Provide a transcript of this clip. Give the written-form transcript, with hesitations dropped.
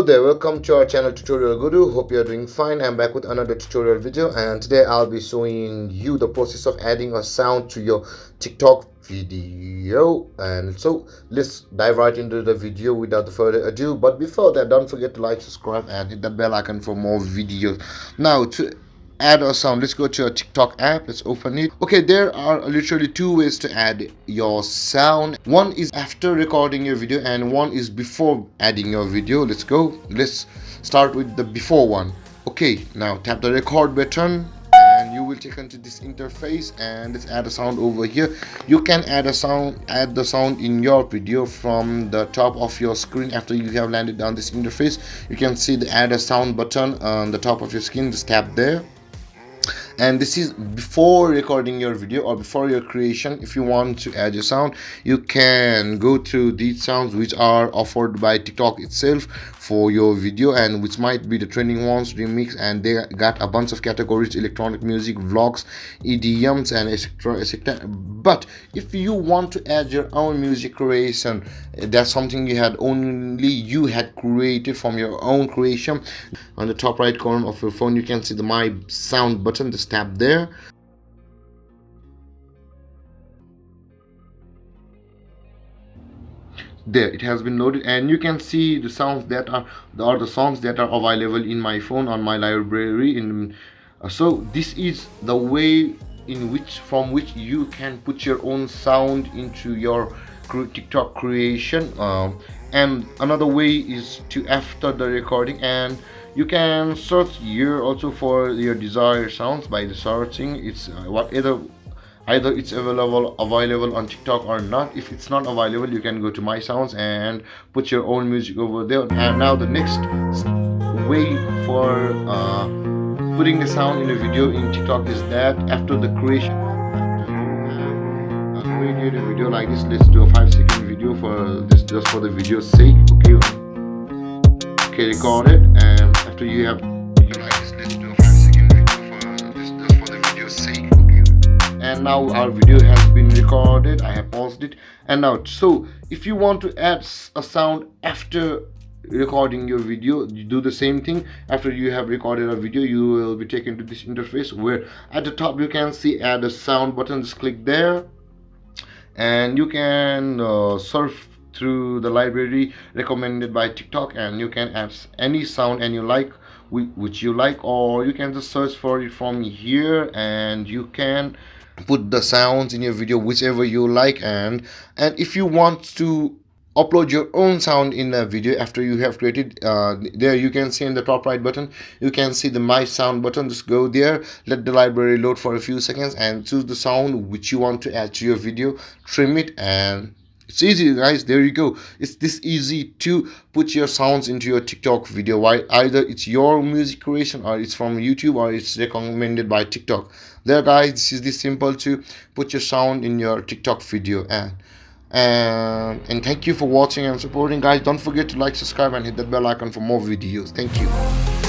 there, welcome to our channel Tutorial Guru. Hope you are doing fine. I'm back with another tutorial video, and today I'll be showing you the process of adding a sound to your TikTok video. And so let's dive right into the video without further ado. But before that, don't forget to like, subscribe and hit that bell icon for more videos. Now, to add a sound, let's go to your TikTok app. Let's open it. Okay, there are literally two ways to add your sound. One is after recording your video and one is before adding your video. Let's start with the before one. Okay, now tap the record button and you will take into this interface, and let's add a sound over here. You can add the sound in your video from the top of your screen. After you have landed on this interface, you can see the add a sound button on the top of your screen. Just tap there, and this is before recording your video or before your creation. If you want to add your sound, you can go to these sounds which are offered by TikTok itself for your video, and which might be the trending ones, remix, and they got a bunch of categories: electronic music, vlogs, EDMs, and etc. But if you want to add your own music creation, that's something only you had created from your own creation. On the top right corner of your phone, you can see the my sound button. Just tap there. There, it has been loaded, and you can see the sounds that are the songs that are available in my phone on my library. So this is the way from which you can put your own sound into your TikTok creation. And another way is to, after the recording, and you can search here also for your desired sounds by the searching. It's either it's available on TikTok or not. If it's not available, you can go to my sounds and put your own music over there. And now the next way for putting the sound in a video in TikTok is that after the creation, created a video like this. Let's do a 5-second video for this, just for the video's sake. Okay, record it, and after you have like this, let's do a 5-second video for this, just for the video's sake. And now our video has been recorded. I have paused it, and now, so if you want to add a sound after recording your video, you do the same thing. After you have recorded a video, you will be taken to this interface where at the top you can see add a sound button. Just click there, and you can surf through the library recommended by TikTok, and you can add any sound and you like which you like, or you can just search for it from here, and you can put the sounds in your video whichever you like. And if you want to upload your own sound in a video after you have created, there you can see in the top right button, you can see the my sound button. Just go there, let the library load for a few seconds, and choose the sound which you want to add to your video, trim it, and it's easy, guys. There you go. It's this easy to put your sounds into your TikTok video. Why? Either it's your music creation, or it's from YouTube, or it's recommended by TikTok. There, guys, this is this simple to put your sound in your TikTok video. And thank you for watching and supporting, guys. Don't forget to like, subscribe, and hit that bell icon for more videos. Thank you.